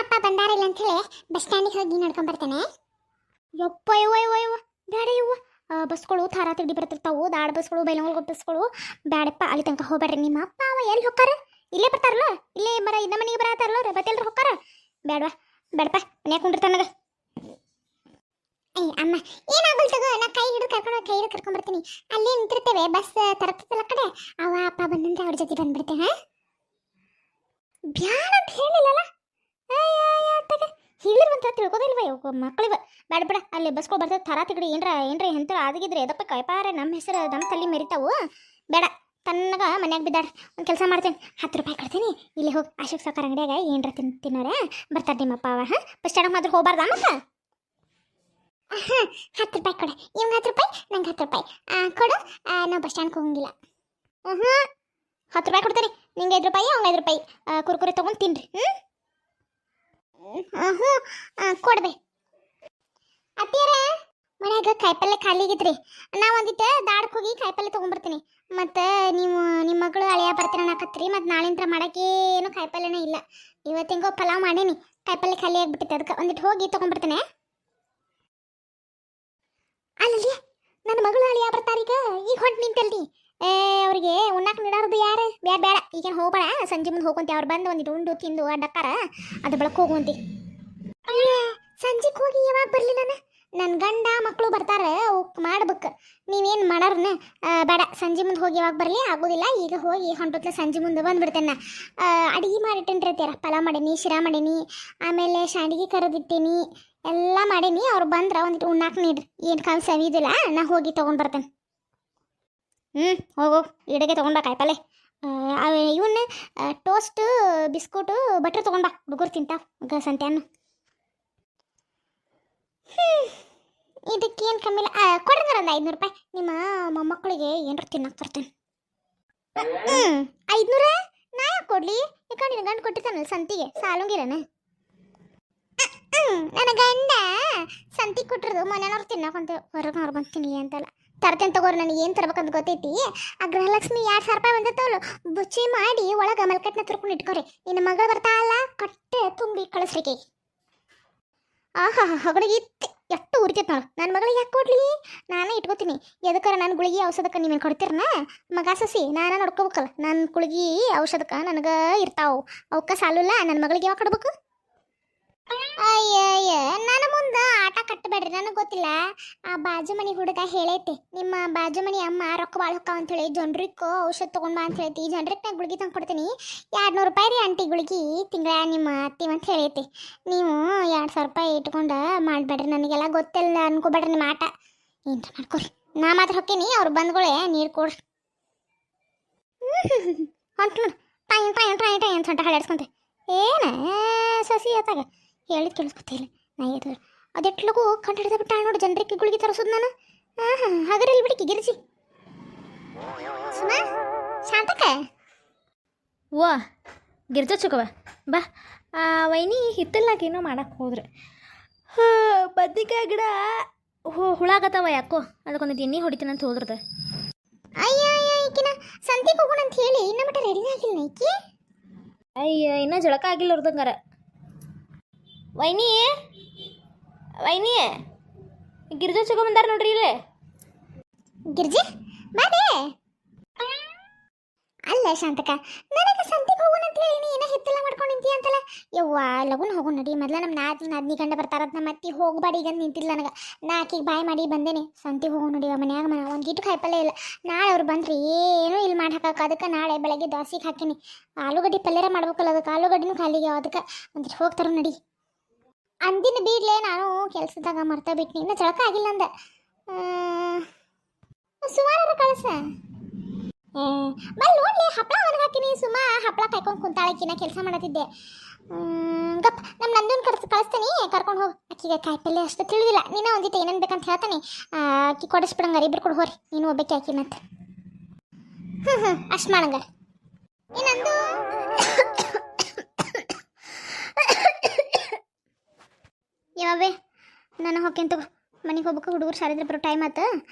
ಅಪ್ಪ ಬಂದಾರಿಲ್ಲ ಅಂತ ಹೇಳಿ ಬಸ್ ಸ್ಟ್ಯಾಂಡಿಗೆ ಹೋಗಿ ನಡ್ಕೊಂಡ್ ಬರ್ತೇನೆ. ಯಪ್ಪ ಯವ್ವ ಯವ್ವ ಯವ್ವ ಬೇಡ ಯವ್ವ. ಬಸ್ಗಳು ಥಾರ ತಿಂಡಿ ಬರ್ತಿರ್ತಾವು, ದಾಡ ಬಸ್ಗಳು, ಬೈಲಂಗಳ ಬಸ್ಗಳು. ಬೇಡಪ್ಪ, ಅಲ್ಲಿ ತನಕ ಹೋಗ್ಬೇಡ್ರಿ. ನಿಮ್ಮ ಅಪ್ಪ ಅವ ಎಲ್ಲಿ ಹೋಗ್ತಾರ? ಇಲ್ಲೇ ಬರ್ತಾರಲ್ಲ, ಇಲ್ಲೇ ಇನ್ನ ಮನೆಗೆ ಬರತ್ತಾರಲ್ಲ ರೀ, ಬತ್ತೆಲ್ರಿ ಹೋಗ್ತಾರ. ಬೇಡವಾ, ಬೇಡಪ್ಪ, ಮನ್ಯಾಗ ಕುಂಡಿರ್ತಾನಗ. ಅಮ್ಮ ಏನಾಗಲ್ ತಗೋ, ನಾ ಕೈ ಹಿಡಿದು ಕರ್ಕೊಂಡ್ಬರ್ತೀನಿ. ಅಲ್ಲೇ ನಿಂತಿರ್ತೇವೆ, ಬಸ್ ತರತ್ತಲ್ಲ ಕಡೆ. ಅವ ಅಪ್ಪ ಬಂದಂದ್ರೆ ಅವ್ರ ಜೊತೆ ಬಂದ್ಬಿಡ್ತೇವೆ. ಬ್ಯಾಡ ಅಂತ ಹೇಳಿಲ್ಲಲ್ಲ, ಹೇಳಿರುವಂತ ತಿಳ್ಕೋದಿಲ್ವ ಮಕ್ಕಳಿವ. ಬೇಡ ಬೇಡ, ಅಲ್ಲಿ ಬಸ್ಗಳು ಬರ್ತದೆ ಥರ ತಿಗಡಿ ಏನ್ರ ಎಂತ ಆದಿಗಿದ್ರೆ ಎದಪ್ಪ ಕೈಪಾರೆ ನಮ್ಮ ಹೆಸರು ನಮ್ಮ ತಲೆ ಮೆರಿತಾವು. ಬೇಡ, ತನ್ನಗ ಮನ್ಯಾಗ ಬಿದ್ದಾಡ. ಒಂದು ಕೆಲಸ ಮಾಡ್ತೇನೆ, 10 ರೂಪಾಯಿ ಕೊಡ್ತೀನಿ. ಇಲ್ಲಿ ಹೋಗಿ ಆಶಿಕ್ ಸಾಕಾರ ಅಂಗಡಿಯಾಗ ಏನರ ತಿನ್ನೋರೆ ಬರ್ತಾರೆ ನಿಮ್ಮಪ್ಪ ಅವ. ಬಸ್ ಸ್ಟ್ಯಾಂಡ್ ಮಾತ್ರ ಹೋಗ್ಬಾರ್ದ ಮತ್ತೆ? 10 ರೂಪಾಯಿ ಕೊಡು. ಇವ್ಗೆ 10 ರೂಪಾಯಿ, ನಂಗೆ 10 ರೂಪಾಯಿ ಕೊಡು. ನಾವು ಬಸ್ ಸ್ಟ್ಯಾಂಡ್ಗೆ ಹೋಗಂಗಿಲ್ಲ. 10 ರೂಪಾಯಿ ಕೊಡ್ತೀರಿ. ನಿಂಗೆ 5 ರೂಪಾಯಿ, ಅವ್ಗೆ 5 ರೂಪಾಯಿ. ಕುರ್ಕುರೆ ತೊಗೊಂಡು ತಿನ್ರಿ. ಕೊಡ್ಬೇ. ಅತ್ತಿಯರ ಮನ್ಯಾಗ ಕಾಯಿಪಲ್ಲೆ ಖಾಲಿ ಆಗಿದ್ರಿ. ನಾ ಒಂದಿಟ್ಟು ದಾಡಕ್ಕೆ ಹೋಗಿ ಕಾಯಿಪಲ್ಲೆ ತೊಗೊಂಡ್ಬರ್ತೀನಿ. ಮತ್ತು ನೀವು ನಿಮ್ಮ ಮಗಳು ಅಳಿಯ ಬರ್ತೀರ ಅನ್ನಕತ್ರಿ. ಮತ್ತು ನಾಳಿಂದ ಮಾಡೋಕ್ಕೇನು ಕಾಯಿಪಲ್ಲೆನೇ ಇಲ್ಲ. ಇವತ್ತಿಂಗೋ ಪಲಾವ್ ಮಾಡೀನಿ, ಕಾಯಿಪಲ್ಲೆ ಖಾಲಿ ಆಗಿಬಿಟ್ಟಿತ್ತು. ಅದಕ್ಕೆ ಒಂದಿಟ್ಟು ಹೋಗಿ ತೊಗೊಂಡ್ಬರ್ತೇನೆ. ಅಲ್ಲಿ ನನ್ನ ಮಗಳು ಅಳಿಯ ಬರ್ತಾರೀಗ. ಈಗ ಹೊಂಟು ನಿಂತಲ್ರಿ. ಅವ್ರಿಗೆ ಉಣ್ಣಾಕ ನೀಡಾರದು ಯಾರು? ಬೇಡ ಬೇಡ, ಈಗೇನು ಹೋಗ್ಬೇಡ. ಸಂಜೆ ಮುಂದೆ ಹೋಗ್ಕೊಂತಿ. ಅವ್ರು ಬಂದು ಒಂದಿಟ್ಟು ಉಂಡು ತಿಂದು ಅಡ್ಡಕ್ಕಾರ ಅದು ಬೆಳಕು ಹೋಗುವಂತಿ. ಸಂಜೆಗೆ ಹೋಗಿ ಯಾವಾಗ ಬರಲಿ? ನನ್ನ ಗಂಡ ಮಕ್ಕಳು ಬರ್ತಾರೆ, ಮಾಡ್ಬೇಕು. ನೀವೇನು ಮಾಡಾರನ್ನ ಬೇಡ. ಸಂಜೆ ಮುಂದೆ ಹೋಗಿ ಯಾವಾಗ ಬರಲಿ? ಆಗೋದಿಲ್ಲ. ಈಗ ಹೋಗಿ ಹೊಂಟೊತ್ಲೆ ಸಂಜೆ ಮುಂದೆ ಬಂದುಬಿಡ್ತೇನೆ. ಅಡುಗೆ ಮಾಡಿಟ್ಟಿರ್ತೀರ. ಪಲಾವ್ ಮಾಡೀನಿ, ಶಿರಾ ಮಾಡೀನಿ, ಆಮೇಲೆ ಶಾಂಡಿಗೆ ಕರೆದಿಟ್ಟೀನಿ, ಎಲ್ಲ ಮಾಡೀನಿ. ಅವ್ರು ಬಂದ್ರೆ ಒಂದಿಟ್ಟು ಉಣ್ಣಾಕ ನೀಡ್ರಿ. ಏನು ಕಾಲ ಸವಿದಿಲ್ಲ, ನಾ ಹೋಗಿ ತೊಗೊಂಡು ಬರ್ತೇನೆ. ಹೋಗು, ಇಡೆಗೆ ತೊಗೊಂಡ್ಬಾ ಕಾಯಿಪಲ್ಲೆ. ಇವನ್ನ ಟೋಸ್ಟು, ಬಿಸ್ಕುಟು, ಬಟ್ರ್ ತೊಗೊಂಡ್ಬಾ. ಹುಡುಗರು ತಿಂತಾವ ಸಂತ್ಯಾನು. ಇದಕ್ಕೇನು ಕಮ್ಮಿಲ್ಲ. ಕೊಡ್ರಿ ಒಂದು 500 ರೂಪಾಯಿ. ನಿಮ್ಮ ಮೊಮ್ಮಕ್ಕಳಿಗೆ ಏನಾರು ತಿನ್ನಕ್ಕೆ ತರ್ತೇನೆ. 500? ನಾ ಯಾಕೆ ಕೊಡ್ಲಿ? ಯಾಕೆ ನಿನ್ನ ಗಂಡು ಕೊಟ್ಟಿರ್ತಾನಲ್ಲ ಸಂತಿಗೆ, ಸಾಲಂಗಿರನ? ನನ್ನ ಗಂಡ ಸಂತಿಗೆ ಕೊಟ್ಟಿರೋದು ಮನೆಯವ್ರು ತಿನ್ನಕ್ಕಂತ ಹೊರಗೆ ಅವ್ರು ಬಂದು ತಿನ್ಲಿ ಅಂತಲ್ಲ. ತರ್ತೇನೆ ತಗೋರು. ನನಗೆ ಏನು ತರ್ಬೇಕಂತ ಗೊತ್ತೈತಿ. ಆ ಗೃಹಲಕ್ಷ್ಮಿ 2,000 ರೂಪಾಯಿ ಬಂದಿತ್ತವಳು. ಬುಚ್ಚಿ ಮಾಡಿ ಒಳಗೆ ಮಲ್ಕಟ್ನ ತುರ್ಕೊಂಡು ಇಟ್ಕೊರಿ. ನಿನ್ನ ಮಗಳು ಬರ್ತಾಳಲ್ಲ, ಕಟ್ಟೆ ತುಂಬಿ ಕಳಿಸ್ರಿಕೆ. ಹೊಗಳಿಗೆ ಎಷ್ಟು ಉರಿತೈತೆ ನೋಡು. ನನ್ನ ಮಗಳಿಗೆ ಯಾಕೆ ಕೊಡ್ಲಿ? ನಾನೇ ಇಟ್ಕೋತೀನಿ. ಎದಕ್ಕಾರ ನನ್ನ ಗುಳಿಗೆ ಔಷಧಕ್ಕೆ ನೀವೇನು ಕೊಡ್ತೀರನ? ಮಗ ಸಸಿ ನಾನೇ ನೋಡ್ಕೋಬೇಕಲ್ಲ. ನನ್ನ ಗುಳಿಗೆ ಔಷಧಕ್ಕೆ ನನಗೆ ಇರ್ತಾವೆ. ಅವಕ್ಕೆ ಸಾಲಲ್ಲ. ನನ್ನ ಮಗಳಿಗೆ ಯಾವಾಗ ಕೊಡ್ಬೇಕು? ಅಯ್ಯಯ್ಯ, ನನ್ನ ಮುಂದೆ ಆಟ ಕಟ್ಟಬೇಡ್ರಿ. ನನಗೆ ಗೊತ್ತಿಲ್ಲ. ಆ ಬಾಜು ಮನೆ ಹುಡುಗ ಹೇಳೈತೆ, ನಿಮ್ಮ ಬಾಜು ಮನೆ ಅಮ್ಮ ರೊಕ್ಕ ಭಾಳ ಹೊಕ್ಕಾವ ಅಂಥೇಳಿ ಜನರಿಗೂ ಔಷಧ ತೊಗೊಂಡ್ಬಾ ಅಂತ ಹೇಳ್ತಿ. ಜನರಿಗೆ ಗುಳಿಗೆ ತಂದು ಕೊಡ್ತೀನಿ. 200 ರೂಪಾಯಿ ರೀ ಆಂಟಿ ಗುಳಿಗೆ ತಿಂಗಳ ನಿಮ್ಮ ಅತ್ತಿ ಅಂತ ಹೇಳೈತಿ. ನೀವು 2,000 ರೂಪಾಯಿ ಇಟ್ಕೊಂಡು ಮಾಡಬೇಡ್ರಿ. ನನಗೆಲ್ಲ ಗೊತ್ತಿಲ್ಲ ಅನ್ಕೋಬೇಡ್ರಿ ನಿಮ್ಮ ಆಟ. ಏನು ಮಾಡ್ಕೊರಿ. ನಾ ಮಾತ್ರ ಹೊಕ್ಕೀನಿ. ಅವ್ರು ಬಂದ್ಗಳೇ ನೀರು ಕೊಡ್ರಿ. ಹೊಂಟು ಟೈಮ್ ಟೈಮ್ ಟೈಮ್ ಟೈಮ್ ಅಂತ ಹಾಳಾಡ್ಸ್ಕೊಂತೆ. ಏನ ಸಸಿ ಆತಾಗ ಹೇಳಿದ್ ಕೇಳಿಸ್ಕೊತಿಲ್ಲ. ನಾ ಎದ್ರು ಅದೆಟ್ಲಗೂ ಕಂಡು ಹಿಡಿದ ಬಿಟ್ಟ ನೋಡು. ಜನರಿಗೆ ಗುಳಿಗೆ ತರಿಸೋದು ನಾನು. ಹಾಗಾದ್ರೆ ಇಲ್ಲಿ ಬಿಡಿಕಿ ಗಿರಿಜಿ ಸುಮಾ ಶಾಂತಕ. ವಾ ಗಿರ್ಜಾ ಚುಕವ ಬಾ. ವೈನಿ ಹಿತ್ತಲ್ಲಾಗೇನೋ ಮಾಡಕ್ಕೆ ಹೋದ್ರೆ ಬದ್ನಿಕಾಯಿ ಗಿಡ ಹುಳಾಗತ್ತವ. ಯಾಕೋ ಅದಕ್ಕೊಂದು ಎಣ್ಣೆ ಹೊಡಿತೀನಿ ಅಂತ ಹೋದ್ರದ. ಅಯ್ಯ ಈಕಿನ ಸಂತಿಗೆ ಹೋಗೋಣ ಅಂತ ಹೇಳಿ ಇನ್ನ ಮಟ್ಟ ರೆಡಿ ಆಗಿಲ್ಲ ಈಕಿ. ಅಯ್ಯ ಇನ್ನೂ ಜಳಕ ಆಗಿಲ್ಲ ಅವ್ರದಂಗಾರ. ವೈನಿ ವೈನಿ ಗಿರ್ಜಾ ಚುಕ ಬಂದಾರ ನೋಡ್ರಿ ಇಲ್ಲಿ. ಗಿರ್ಜಿ ಬಾರೇ. ಅಲ್ಲ ಶಾಂತಕ, ನನಗೆ ಸಂತಿಗೆ ಹೋಗೋಣ ಅಂತ ಹೇಳಿ ನೀ ಹಿತ್ತೆಲ್ಲ ಮಾಡ್ಕೊಂಡು ನಿಂತಿ ಅಂತಲ್ಲ. ಯವ್ವ ಲಗುನ್ ಹೋಗೋಣ ನಡಿ. ಮೊದಲ ನಮ್ಮ ನಾದಿನಿ ಗಂಡ ಬರ್ತಾರದ್ ನಮ್ಮ ಅತ್ತಿ ಹೋಗ್ಬಾಡಿ ಈಗ ನಿಂತಿಲ್ಲ ನನಗೆ. ನಾ ಆಕಿಗೆ ಬಾಯ್ ಮಾಡಿ ಬಂದೇನೆ. ಸಂತಿಗೆ ಹೋಗೋಣ ನಡಿ. ಮನ್ಯಾಗ ಒಂದು ಗಿಟ್ಟು ಕಾಯಿಪಲ್ಲೆ ಇಲ್ಲ. ನಾಳೆ ಅವ್ರು ಬಂದ್ರಿ ಏನೂ ಇಲ್ಲಿ ಮಾಡಿ ಹಾಕಕ್ಕೆ. ಅದಕ್ಕೆ ನಾಳೆ ಬೆಳಗ್ಗೆ ದೋಸೆಗೆ ಹಾಕೀನಿ. ಆಲೂಗಡ್ಡೆ ಪಲ್ಯರ ಮಾಡ್ಬೇಕಲ್ಲ, ಅದಕ್ಕೆ ಆಲೂಗಡ್ಡಿನೂ ಖಾಲಿಗೆ. ಅದಕ್ಕೆ ಒಂದಿಟ್ಟು ಹೋಗ್ತಾರ ನಡಿ. ಅಂದಿನ ಬೀಡ್ಲೆ ನಾನು ಕೆಲಸದಾಗ ಮರ್ತಾ ಬಿಟ್ನಿ. ಇನ್ನು ಜಳಕ ಆಗಿಲ್ಲ ಅಂದೆ. ಸುಮಾರ ಕಳಿಸ ಬಲ್ ನೋಡ್ಲಿ. ಹಪ್ಪಳ ಒಣಗಿ ಹಾಕಿನಿ. ಸುಮಾ ಹಪ್ಪಳ ಕಾಯ್ಕೊಂಡು ಕುಂತಾಳಕ್ಕಿನ ಕೆಲಸ ಮಾಡತ್ತಿದ್ದೆ. ಗಪ್ ನಮ್ಮ ನಂದೂನ್ ಕಳಿಸ್ತೀನಿ. ಕರ್ಕೊಂಡು ಹೋಗಿ. ಆಕಿಗೆ ಕಾಯಿಪಲ್ಲೆ ಅಷ್ಟು ತಿಳಿದಿಲ್ಲ. ನೀನು ಒಂದಿಟ್ಟು ಏನೇನು ಬೇಕಂತ ಹೇಳ್ತಾನೆ. ಆಕಿ ಕೊಡಿಸ್ಬಿಡಂಗಾರ. ಇಬ್ರು ಕೊಡು ಹೋರಿ. ನೀನು ಒಬ್ಬಕ್ಕೆ ಆಕಿನಂತ. ಅಷ್ಟು ಮಾಡಂಗ. ಏನಂದು ಯಾವೇ ನಾನು ಹೊಕ್ಕೇನು ತಗೋ. ಮನೆಗೆ ಹೋಗ್ಬೇಕು. ಹುಡುಗರು ಶಾಲೆದ್ರೆ ಬರೋ ಟೈಮ್ ಆಯ್ತು.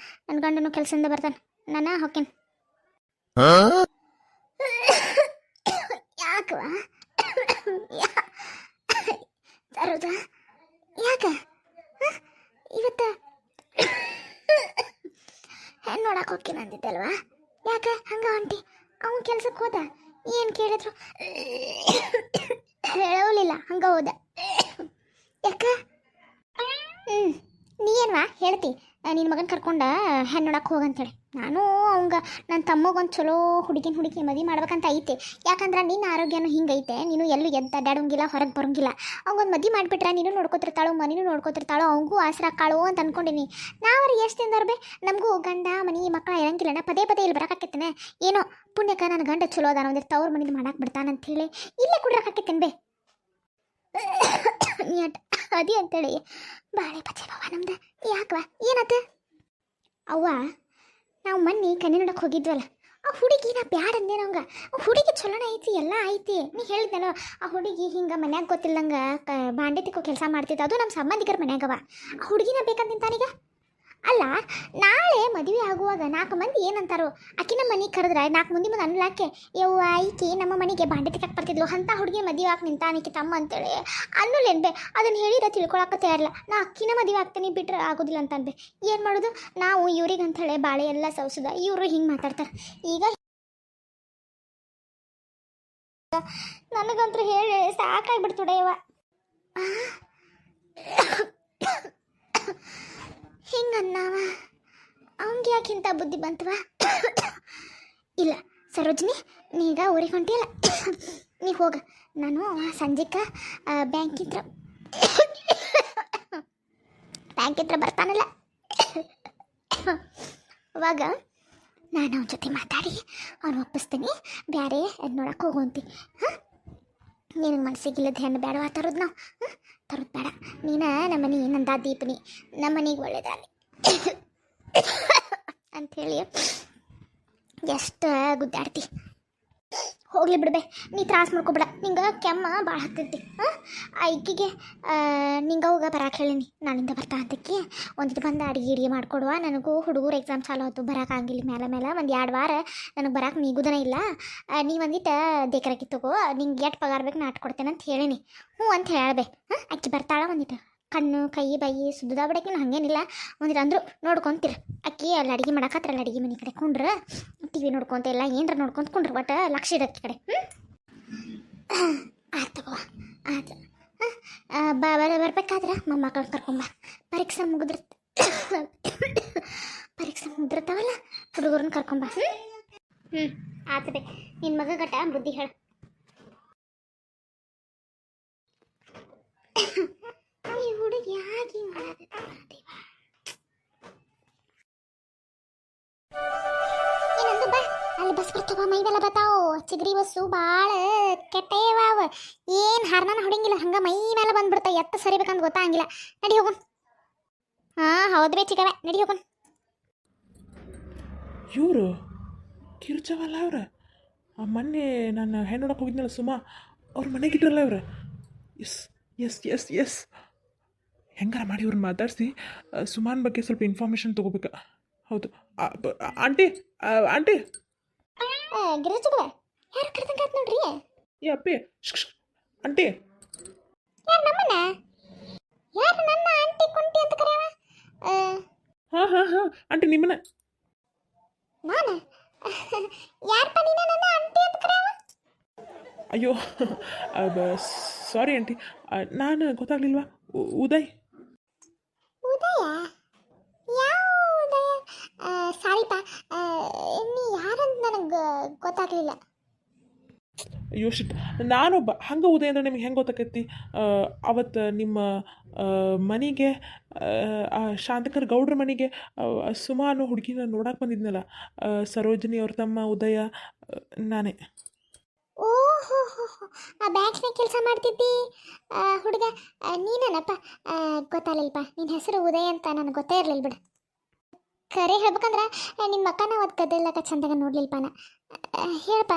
ನನ್ನ ಗಂಡನು ಕೆಲಸದಿಂದ ಬರ್ತಾನೆ. ನಾನು ಹೊಕ್ಕೇನು. ಯಾಕವ ಸರೋಜ ಯಾಕ ಇವತ್ತು ಹೆಣ್ಣು ನೋಡಕ್ಕೆ ಹೋಗ್ತೀನಿ ಅಂದಿದ್ದಲ್ವಾ ಯಾಕ ಹಂಗ ಹೊಂಟಿ ಅವನು ಕೆಲ್ಸಕ್ಕೆ ಹೋದ ಏನು ಕೇಳಿದ್ರು ಹೇಳೋಲಿಲ್ಲ ಹಂಗ ಹೋದ ಯಾಕ ನೀ ಏನ್ವಾ ಹೇಳ್ತಿ ನಿನ್ನ ಮಗನ ಕರ್ಕೊಂಡ ಹೆಣ್ಣು ನೋಡಕ್ಕೆ ಹೋಗಂತೇಳಿ ನಾನು ಅವಂಗ ನನ್ನ ತಮ್ಮಗೊಂದು ಚಲೋ ಹುಡುಗಿ ಮದುವೆ ಮಾಡ್ಬೇಕಂತ ಐತೆ ಯಾಕಂದ್ರೆ ನಿನ್ನ ಆರೋಗ್ಯನೂ ಹಿಂಗೈತೆ ನೀನು ಎಲ್ಲೂ ಎದ್ದು ಅಡ್ಡಾಡೋಂಗಿಲ್ಲ ಹೊರಗೆ ಬರೋಂಗಿಲ್ಲ ಅವಂಗೊಂದು ಮದುವೆ ಮಾಡಿಬಿಟ್ರೆ ನೀನು ನೋಡ್ಕೊತಿರ್ತಾಳೋ ಮನೇನು ನೋಡ್ಕೊತಿರ್ತಾಳೋ ಅವಂಗೂ ಆಸರ ಕಾಳು ಅಂತ ಅನ್ಕೊಂಡಿನಿ ನಾವ್ರಿ ಎಷ್ಟು ದಿನದವ್ರು ನಮಗೂ ಗಂಡ ಮನೆ ಮಕ್ಕಳ ಇರಂಗಿಲ್ಲ ನಾ ಪದೇ ಇಲ್ಲಿ ಬರೋಕಾಕತ್ತೇನೆ ಏನೋ ಪುಣ್ಯಕ ನನ್ನ ಗಂಡ ಚಲೋ ಅದಾನ ಒಂದಿರು ತವ್ರ ಮನೇಲಿ ಮಾಡಕ್ಕೆ ಬಿಡ್ತಾನಂತೇಳಿ ಇಲ್ಲೇ ಕುಡ್ರಕಾಕತ್ತೇನೆ ಬೇ ನೀ ಅದಿ ಅಂತೇಳಿ ಬಾಳೆ ಪಚ್ಚೆ ಬಾವ ನಮ್ದು ಯಾಕವ ಏನತ್ತ ಅವ್ವ ನಾವು ಮೊನ್ನೆ ಕನ್ನೆ ನೋಡಕ್ಕೆ ಹೋಗಿದ್ವಲ್ಲ ಆ ಹುಡುಗಿ ನಾ ಬ್ಯಾಡ ಅಂದೇನ ಅವಂಗ ಆ ಹುಡುಗಿ ಚಲೋನ ಐತಿ ಎಲ್ಲ ಐತಿ ನೀ ಹೇಳಿದ್ನಲ್ಲ ಆ ಹುಡುಗಿ ಹಿಂಗೆ ಮನ್ಯಾಗ ಗೊತ್ತಿಲ್ಲಂಗೆ ಬಾಂಡೆ ತಿಕ್ಕೋ ಕೆಲಸ ಮಾಡ್ತಿದ್ದ ಅದು ನಮ್ಮ ಸಂಬಂಧಿಕರ ಮನ್ಯಾಗವ ಆ ಹುಡುಗಿನ ಬೇಕಂತಿಂತಾನೀಗ ಅಲ್ಲ ನಾಳೆ ಮದುವೆ ಆಗುವಾಗ 4 ಮಂದಿ ಏನಂತಾರೋ ಆಕಿ ನಮ್ಮ ಮನೆಗೆ ಕರೆದ್ರೆ 4 ಮಂದಿ ಮುಂದೆ ಅನ್ಲಾಕೆ ಯವ್ವ ಐಕಿ ನಮ್ಮ ಮನೆಗೆ ಬಾಂಡೆ ತಿಕ್ಕಕ್ಕೆ ಬರ್ತಿದ್ಲು ಅಂತ ಹುಡುಗಿ ಮದುವೆ ಆಗಿ ನಿಂತಾನಿಕಿ ತಮ್ಮ ಅಂತೇಳಿ ಅನ್ನೋಲೇನ್ಬೆ ಅದನ್ನು ಹೇಳಿದ್ರೆ ತಿಳ್ಕೊಳಕ್ಕೆ ತಯಾರಿಲ್ಲ ನಾ ಅಕ್ಕಿನ ಮದುವೆ ಆಗ್ತೀನಿ ಬಿಟ್ರೆ ಆಗೋದಿಲ್ಲ ಅಂತ ಅನ್ಬೆ ಏನು ಮಾಡೋದು ನಾವು ಇವ್ರಿಗೆ ಅಂಥೇಳಿ ಬಾಳೆ ಎಲ್ಲ ಸೌಸದ ಇವರು ಹಿಂಗೆ ಮಾತಾಡ್ತಾರೆ ಈಗ ನನಗಂತೂ ಹೇಳಿ ಸಾಕಾಗ್ಬಿಡ್ತುಡೆಯವ ಹಿಂಗನ್ನವ ಅವಂಗೆ ಯಾಕಿಂತ ಬುದ್ಧಿ ಬಂತವ ಇಲ್ಲ ಸರೋಜಿನಿ ನೀಗ ಊರಿಗೆ ಹೊಂಟಿಯಲ್ಲ ನೀ ಹೋಗ ನಾನು ಸಂಜೆಕ ಬ್ಯಾಂಕ್ ಹತ್ರ ಬರ್ತಾನಲ್ಲ ಅವಾಗ ನಾನು ಅವನ ಜೊತೆ ಮಾತಾಡಿ ಅವ್ನು ಒಪ್ಪಿಸ್ತೀನಿ ಬ್ಯಾರೆ ನೋಡಕ್ಕೆ ಹೋಗುವಂತಿ ಹಾಂ ನಿನಗೆ ಮನಸ್ಸಿಗಿಲ್ಲದ ಹೆಣ್ಣು ಬೇಡವಾ ತರೋದು ನಾವು ತರೋದು ಬೇಡ ನೀನು ನಮ್ಮನೆ ನಂದ ದೀಪನಿ ನಮ್ಮನೆಗೆ ಒಳ್ಳೇದಾಗಲಿ ಅಂಥೇಳಿ ಎಷ್ಟು ಗುದ್ದಾಡ್ತಿ ಹೋಗ್ಲಿ ಬಿಡ್ಬೆ ನೀ ತ್ರಾಸ ಮಾಡ್ಕೊಬೇಡ ನಿಂಗೆ ಕೆಮ್ಮ ಭಾಳ ಹತ್ತೈತಿ ಹಾಂ ಐಕಿಗೆ ನಿಂಗೆ ಹೋಗ ಬರಕ್ಕೆ ಹೇಳೀನಿ ನಾಳಿಂದ ಬರ್ತಾ ಅಂತಕ್ಕೆ ಒಂದಿಟ್ಟು ಬಂದು ಅಡುಗೆ ಮಾಡಿಕೊಡುವ ನನಗೂ ಹುಡುಗರು ಎಕ್ಸಾಮ್ ಚಾಲು ಆಯ್ತು ಬರೋಕ್ಕಾಗಿಲ್ಲ ಮೇಲೆ ಒಂದು 2 ವಾರ ನನಗೆ ಬರೋಕೆ ನೀಗುದನೇ ಇಲ್ಲ ನೀ ಒಂದಿಟ್ಟು ದೇಕರಾಕಿ ತಗೋ ನಿಂಗೆ ಎಷ್ಟು ಪಗಾರ ಬೇಕು ನಾ ಕೊಡ್ತೇನೆ ಅಂತ ಹೇಳೀನಿ ಹ್ಞೂ ಅಂತ ಹೇಳ್ಬೆ ಹಾಂ ಅಕ್ಕಿ ಬರ್ತಾಳ ಒಂದಿಟ್ಟು ಕಣ್ಣು ಕೈ ಬೈ ಸುದ್ದದ ಬಿಡಕ್ಕೆ ಹಂಗೇನಿಲ್ಲ ಒಂದಿಟ್ಟು ಅಂದರು ನೋಡ್ಕೊಂತೀರ ಅಕ್ಕಿ ಅಲ್ಲಿ ಅಡುಗೆ ಮಾಡಕತ್ರಲ್ಲ ಅಡುಗೆ ಮನೆ ಕಡೆ ಕುಂಡ್ರ ಟಿ ವಿ ನೋಡ್ಕೊಂತ ಎಲ್ಲ ಏನರ ನೋಡ್ಕೊಂತ ಕುಂಡ್ರಿ ಒಟ್ಟು ಲಕ್ಷ ಇಡಕ್ಕೆ ಕಡೆ ಆಯ್ತು ತಗೋ ಆಯ್ತು ಬರ್ಬೇಕಾದ್ರೆ ಮೊಮ್ಮಕ್ಕಳು ಕರ್ಕೊಂಬ ಪರೀಕ್ಷೆ ಮುಗಿದಿರ್ತಾವಲ್ಲ ಹುಡುಗರನ್ನ ಕರ್ಕೊಂಬ ಆಯ್ತು ಬೇ ನಿನ್ನ ಮಗ ಗಟ್ಟ ಬುದ್ಧಿ ಹೇಳು ಈ ಹುಡುಗಿ ಯಾಕೆ ಏನಂದು ಬಾ ಅಲ್ಲಿ ಬಸ್ ಬರ್ತಾವ ಮೈದೆಲ್ಲ ಬರ್ತಾವ ಚಿಗರಿ ಬಸ್ಸು ಭಾಳ ಕೆಟ್ಟೇವ ಅವ ಏನು ಹರ್ನಾನ ಹೊಡಿಂಗಿಲ್ಲ ಹಂಗೆ ಮೈ ಮೇಲೆ ಬಂದ್ಬಿಡ್ತಾವ ಎತ್ತ ಸರಿಬೇಕಂತ ಗೊತ್ತಾಗಿಲ್ಲ ನಡಿ ಹೋಗೋಣ ಹಾಂ ಹೌದು ಬೇ ಚಿಗವೆ ನಡಿ ಹೋಗೋಣ ಇವರು ಕಿರುಚವಲ್ಲ ಅವ್ರ ಮೊನ್ನೆ ನಾನು ಹೆಣ್ಣು ನೋಡಕ್ಕೆ ಹೋಗಿದ್ನಲ್ಲ ಸುಮಾ ಅವ್ರ ಮನೆಗೆ ಇಟ್ರಲ್ಲ ಇವ್ರು ಎಸ್ ಎಸ್ ಎಸ್ ಎಸ್ ಹೆಂಗಾರ ಮಾಡಿ ಇವ್ರನ್ನ ಮಾತಾಡಿಸಿ ಸುಮಾನ್ ಬಗ್ಗೆ ಸ್ವಲ್ಪ ಇನ್ಫಾರ್ಮೇಷನ್ ತೊಗೋಬೇಕು ಹೌದು ಆಂಟಿ ಆಂಟಿ ಗಿರಿಜುಗಳ ಯಾರು ಕರೆದಂಗೆ ಆಯ್ತು ನೋಡ್ರಿ ಏ ಅಪ್ಪಿ ಆಂಟಿ ಯಾರು ನಮ್ಮನ್ನ ಯಾರು ನನ್ನ ಆಂಟಿ ಕುಂಟಿ ಅಂತ ಕರೆಯವ ಹಾಂ ಆಂಟಿ ನಿಮ್ಮನ್ನ ನಾನು ಯಾರಪ್ಪ ನೀನು ನನ್ನ ಆಂಟಿ ಅಂತ ಕರೆಯವ ಅಯ್ಯೋ ಸಾರಿ ಆಂಟಿ ನಾನು ಗೊತ್ತಾಗ್ಲಿಲ್ವಾ ಉದಯ್ ಉದಯ ಯಾವ ಉದಯ ಸಾರಿಪ್ಪ ನೀ ಯಾರಂತ ನನಗೆ ಗೊತ್ತಾಗಲಿಲ್ಲ ಅಯ್ಯೋ ಶಿಟ್ ನಾನೊಬ್ಬ ಹಂಗೆ ಉದಯ್ ಅಂದ್ರೆ ನಿಮ್ಗೆ ಹೆಂಗೆ ಗೊತ್ತಾಕೈತಿ ಅವತ್ತು ನಿಮ್ಮ ಮನೆಗೆ ಶಾಂತಕರ್ ಗೌಡ್ರ ಮನೆಗೆ ಸುಮಾನು ಹುಡುಗಿನ ನೋಡಕ್ಕೆ ಬಂದಿದ್ನಲ್ಲ ಸರೋಜಿನಿ ಅವ್ರ ತಮ್ಮ ಉದಯ ನಾನೇ ಓಹೋ ಆ ಬ್ಯಾಂಕ್ನಾಗ ಕೆಲಸ ಮಾಡ್ತಿದ್ದಿ ಹುಡುಗ ನೀನಪ್ಪ ಗೊತ್ತಾಗಲಿಲ್ಲಪ್ಪ ನಿನ್ನ ಹೆಸರು ಉದಯ್ ಅಂತ ನನಗೆ ಗೊತ್ತೇ ಇರಲಿಲ್ಲ ಬಿಡು ಖರೆ ಹೇಳ್ಬೇಕಂದ್ರೆ ನಿಮ್ಮ ಅಕ್ಕನ ಅವತ್ತು ಗದ್ದೆಲ್ಲಕ ಚಂದಾಗ ನೋಡ್ಲಿಲ್ಲಪ್ಪ ನಾ ಹೇಳಪ್ಪ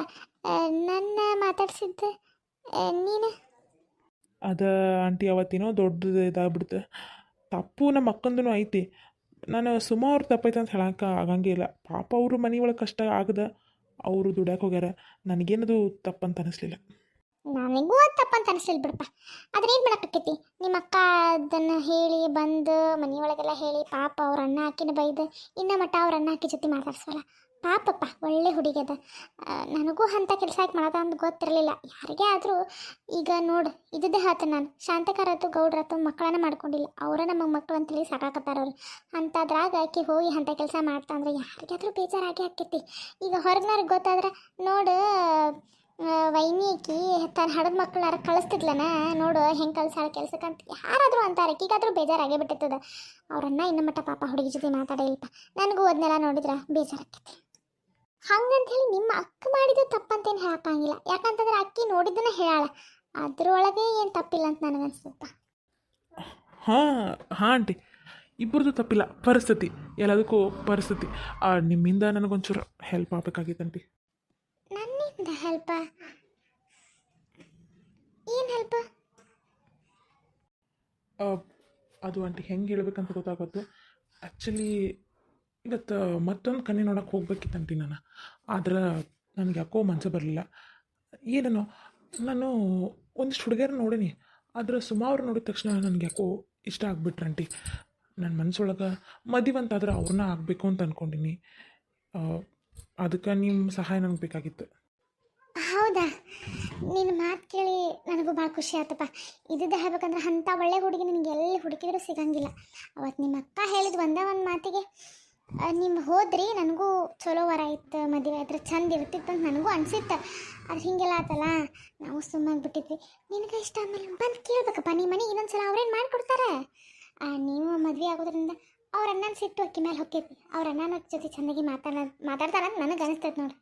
ನನ್ನ ಮಾತಾಡ್ಸಿದ್ದೆ ನೀನು ಅದ ಆಂಟಿ ಅವತ್ತಿನೋ ದೊಡ್ಡದು ಇದಾಗ್ಬಿಡ್ತು ತಪ್ಪು ನಮ್ಮ ಅಕ್ಕಂದೂ ಐತಿ ನಾನು ಸುಮಾ ಅವ್ರು ತಪ್ಪೈತೆ ಅಂತ ಹೇಳಕ್ಕೆ ಆಗಂಗಿಲ್ಲ ಪಾಪ ಅವರು ಮನೆ ಒಳಗೆ ಕಷ್ಟ ಆಗದ ಅವರು ದುಡ್ಯಾಕೆ ಹೋಗ್ಯಾರ ನನಗೇನದು ತಪ್ಪಂತ ಅನ್ನಿಸ್ಲಿಲ್ಲ ನನಗೂ ಅದು ತಪ್ಪಂತ ಅನಿಸ್ಲಿಲ್ಲ ಬಿಡಪ್ಪ. ಅದನ್ನೇನು ಮಾಡೋಕ್ಕಾಕೈತಿ, ನಿಮ್ಮ ಅಕ್ಕ ಅದನ್ನು ಹೇಳಿ ಬಂದು ಮನೆಯೊಳಗೆಲ್ಲ ಹೇಳಿ ಪಾಪ ಅವ್ರ ಅಣ್ಣ ಹಾಕಿನ ಬೈದು ಇನ್ನ ಮಟ್ಟ ಅವ್ರ ಅಣ್ಣ ಹಾಕಿ ಜೊತೆ ಮಾತಾಡ್ಸೋಲ್ಲ. ಪಾಪಪ್ಪ ಒಳ್ಳೆ ಹುಡುಗಿ ಅದ. ನನಗೂ ಅಂಥ ಕೆಲಸ ಯಾಕೆ ಮಾಡೋದ ಅಂತ ಗೊತ್ತಿರಲಿಲ್ಲ. ಯಾರಿಗೇ ಆದರೂ ಈಗ ನೋಡು ಇದ್ದಿದ್ದೇ ಹೇಳ್ತೇನೆ ನಾನು, ಶಾಂತಕರತ್ತು ಗೌಡ್ರತ್ತು ಮಕ್ಕಳನ್ನ ಮಾಡ್ಕೊಂಡಿಲ್ಲ, ಅವರ ನಮ್ಮ ಮಕ್ಕಳು ಅಂತೇಳಿ ಸಾಕಾಕತ್ತಾರವ್ರು. ಅಂಥದ್ರಾಗ ಆಕೆ ಹೋಗಿ ಅಂಥ ಕೆಲಸ ಮಾಡ್ತಾ ಅಂದ್ರೆ ಯಾರಿಗಾದ್ರೂ ಬೇಜಾರಾಗಿ ಆಕೈತಿ. ಈಗ ಹೊರಗಿನವ್ರಿಗೆ ಗೊತ್ತಾದ್ರೆ ನೋಡು ವೈನಿ ಆಕಿ ತನ್ನ ಹಡದ ಮಕ್ಕಳಾರ ಕಳಿಸ್ತಿದ್ಲನ, ನೋಡು ಹೆಂಗೆ ಕಳ್ಸಾಳ ಕೆಲ್ಸಕ್ಕಂತ ಯಾರಾದರೂ ಅಂತಾರೆ. ಈಗಾದರೂ ಬೇಜಾರಾಗೇ ಬಿಟ್ಟಿರ್ತದ. ಅವ್ರನ್ನ ಇನ್ನ ಮಟ್ಟ ಪಾಪ ಹುಡುಗಿ ಜೊತೆ ಮಾತಾಡಿಲ್ಲಪ್ಪ. ನನಗೂ ಅದನ್ನೆಲ್ಲ ನೋಡಿದ್ರೆ ಬೇಜಾರಾಗ್ತೈತಿ. ಹಂಗಂತ ಹೇಳಿ ನಿಮ್ಮ ಅಕ್ಕ ಮಾಡಿದ್ದು ತಪ್ಪಂತೇನು ಹೇಳೋಕ್ಕಾಗಿಲ್ಲ, ಯಾಕಂತಂದ್ರೆ ಅಕ್ಕಿ ನೋಡಿದ್ದನ್ನ ಹೇಳಾಳ, ಅದ್ರೊಳಗೆ ಏನು ತಪ್ಪಿಲ್ಲ ಅಂತ ನನಗನ್ಸುತ್ತ. ಹಾಂ ಹಾಂ ಆಂಟಿ, ಇಬ್ಬರದು ತಪ್ಪಿಲ್ಲ, ಪರಿಸ್ಥಿತಿ ಎಲ್ಲದಕ್ಕೂ ಪರಿಸ್ಥಿತಿ. ನಿಮ್ಮಿಂದ ನನಗೊಂಚೂರು ಹೆಲ್ಪ್ ಆಗಬೇಕಾಗಿತ್ತು ಆಂಟಿ. ನನ್ನಿಂದ ಹೆಲ್ಪ? ಏನು ಹೆಲ್ಪ? ಅದು ಆಂಟಿ ಹೆಂಗೆ ಹೇಳ್ಬೇಕಂತ ಗೊತ್ತಾಗೋದು. ಆ್ಯಕ್ಚುಲಿ ಇವತ್ತು ಮತ್ತೊಂದು ಕನ್ಯೆ ನೋಡೋಕೆ ಹೋಗ್ಬೇಕಿತ್ತು ಆಂಟಿ ನಾನು. ಆದ್ರೆ ನನಗೆ ಯಾಕೋ ಮನಸ್ಸು ಬರಲಿಲ್ಲ. ಏನೋ ನಾನು ಒಂದಿಷ್ಟು ಹುಡುಗಿಯರು ನೋಡೀನಿ, ಆದ್ರೆ ಸುಮಾರು ನೋಡಿದ ತಕ್ಷಣ ನನಗೆ ಯಾಕೋ ಇಷ್ಟ ಆಗ್ಬಿಟ್ರೆ ಆಂಟಿ. ನನ್ನ ಮನಸ್ಸೊಳಗೆ ಮದುವಂತಾದ್ರೆ ಅವ್ರನ್ನ ಆಗಬೇಕು ಅಂತ ಅಂದ್ಕೊಂಡಿನಿ. ಅದಕ್ಕೆ ನಿಮ್ಮ ಸಹಾಯ ನನಗೆ ಬೇಕಾಗಿತ್ತು. ಹೌದಾ, ನಿನ್ನ ಮಾತು ಕೇಳಿ ನನಗೂ ಭಾಳ ಖುಷಿ ಆಯ್ತಪ್ಪ. ಇದ್ದಿದ್ದೆ ಹೇಳ್ಬೇಕಂದ್ರೆ ಅಂಥ ಒಳ್ಳೆ ಹುಡುಗಿ ನಿನಗೆ ಎಲ್ಲಿ ಹುಡುಕಿದ್ರೂ ಸಿಗಂಗಿಲ್ಲ. ಅವತ್ತು ನಿಮ್ಮ ಅಕ್ಕ ಹೇಳಿದ ಒಂದೇ ಒಂದು ಮಾತಿಗೆ ನಿಮ್ಮ ಹೋದ್ರಿ ನನಗೂ ಚಲೋ ವರ ಇತ್ತು, ಮದುವೆ ಆದ್ರೆ ಚಂದ ಇರ್ತಿತ್ತು ಅಂತ ನನಗೂ ಅನಿಸಿತ್ತು. ಅದು ಹೀಗೆಲ್ಲ ಆತಲ್ಲ, ನಾವು ಸುಮ್ಮನೆ ಬಿಟ್ಟಿದ್ವಿ. ನಿನಗೆ ಇಷ್ಟ ಆಮೇಲೆ ಬಂದು ಕೇಳ್ಬೇಕಪ್ಪ ನಿಮ್ಮ ಮನೆಗೆ. ಇನ್ನೊಂದ್ಸಲ ಅವ್ರೇನು ಮಾಡಿಕೊಡ್ತಾರೆ. ನೀವು ಮದುವೆ ಆಗೋದ್ರಿಂದ ಅವ್ರ ಅಣ್ಣನ ಸಿಟ್ಟು ಅಕ್ಕಿ ಮೇಲೆ ಹೊಕ್ಕೈತಿ. ಅವ್ರ ಅಣ್ಣನ ಜೊತೆ ಚೆನ್ನಾಗಿ ಮಾತಾಡ್ತಾರಂತ ನನಗೆ ಅನಿಸ್ತೈತೆ ನೋಡಿ.